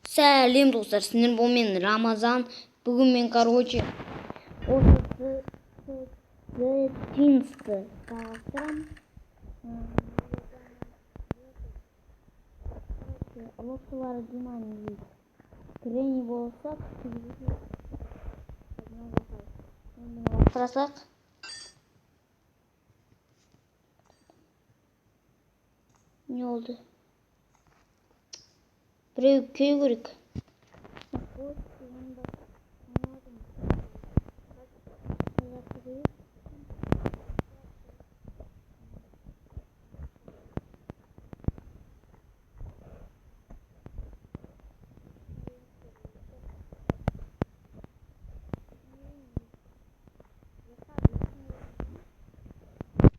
Сәлем достар, сіздер бұл мен Рамазан. Бүгін мен, осы Зетинскі салыстырам. Лошылары Димани Грени болсақ, бастырасақ. Не oldu? Біреу көю керек.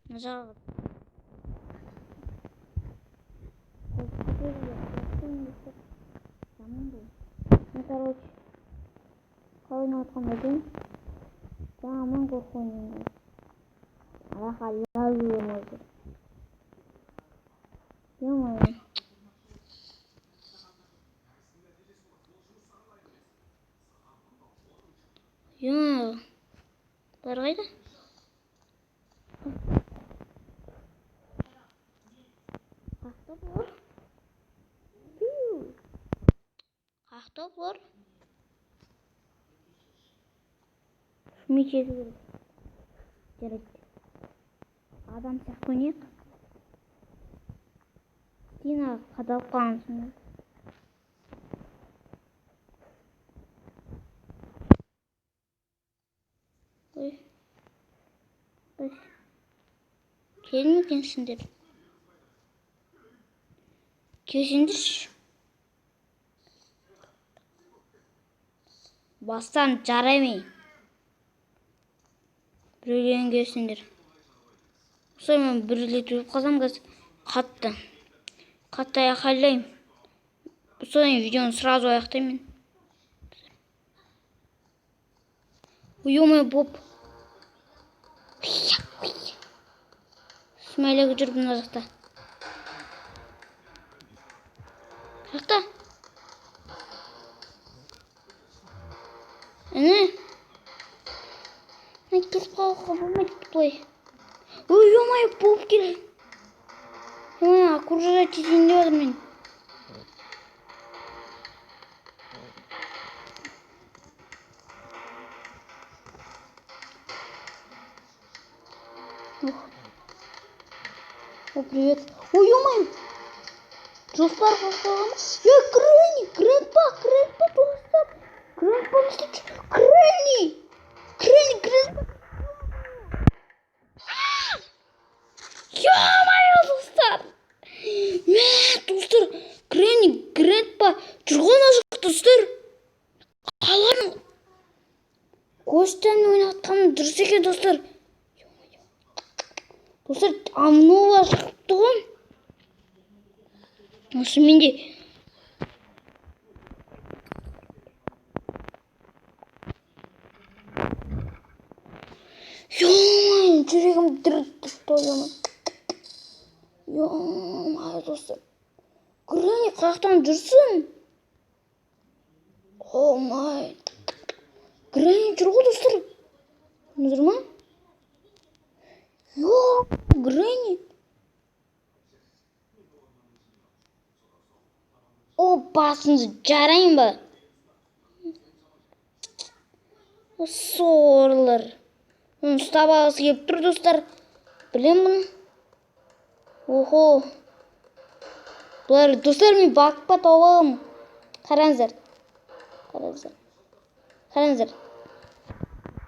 Нажал. Короче, қалай отқан едім, жаңамын қорқуын. Алақалау өмірді. Емайын. Емайын. Бар қайда? Қақта бұлар? Қақта бұлар? Мекеді керек. Жарайды. Адам сияқты ойнайық. Дина қадалып қалғансың. Ой. Келін екенсіңдер. Келсеңдерші. Бастан жараймай. Біреулерін келсіңдер. Осылай мен біреулет өліп қалсам қазір қатты аяқайлаймын. Осылай видеоны сразу аяқтаймын. Ой, боп. Смайлегі жүріп мына жақта. Жақта. Әне. Мен келіп қалуға болмайды бұлай. Ой, боп келді. Окружать етейін деп жатыр мен. О, привет. Ой, жоспар қосылғамыз. Грэнпа, достар. Грэнпа, Грэнни. Достар. Достар, Грэнпа, жүрген ажық, достар. Қаланың. Көштен ойнатқаным дұрыс екен, достар. Достар, амнова шықты ғой. Осы менде. Жүрегім дұрт. Достар. Грэнни қаяқтан жүрсін. Грэнни жүр ғой, достар. Жүр ма? Грэнни. Басыңызды жарайын ба? Сорлар. Оны ұстап алғысы келіп тұр, достар. Білем бұны. Бұлар, достар, мен бақпа тауып аламын. Қараңыздар.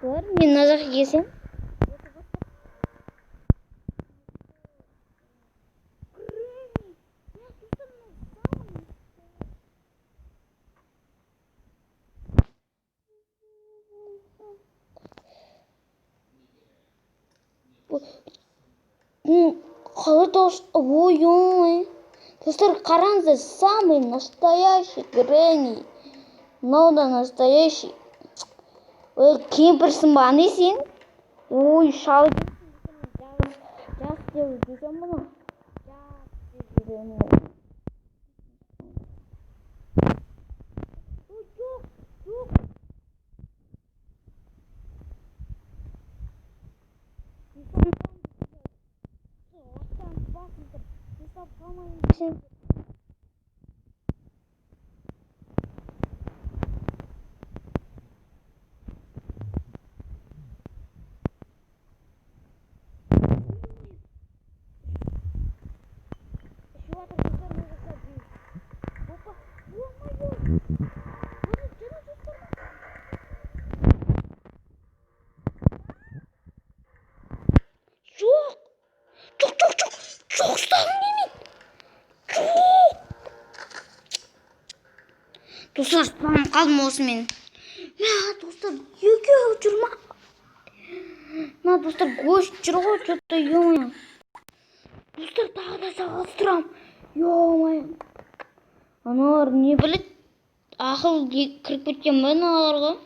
Бұлар, мен мына жаққа келсем. Қалай дауыс? Ой. Достар, қараңыздар, самый настоящий Грэнни. Мынау да настоящий. Кемпірсің ба, не сен? Шал. Жас деп жүрсем бұны. Жоқ. Жоқ, ұстағым келмейді. Жоқ. Достар, ұстағым қалдым осымен. Достар, екеу жүрма. Достар, гость жүр ғой, что-то, ё-моё. Достар, тағы да салғастырам. Ё-моё. Аналар не білет? Ақыл кіріп кеткен бе аналарға?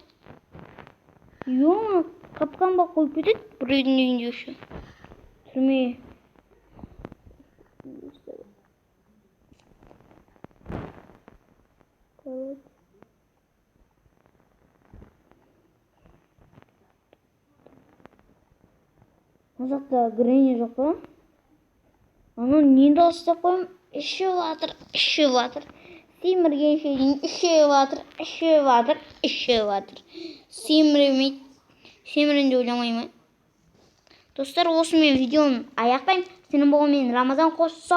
Ё-моё, капкан ба қойып кетеді біреудің үйінде еще. Түрме. Мына жақта грейни жоқ па? Ана нені дауыстап қойым? Ішіп жатыр. Семіргенше дейін ішіп жатыр. Семіремейді. Семірін деп ойламай ма? Достар, осымен видеоны аяқтаймын. Сенің болған мен Рамазан қош.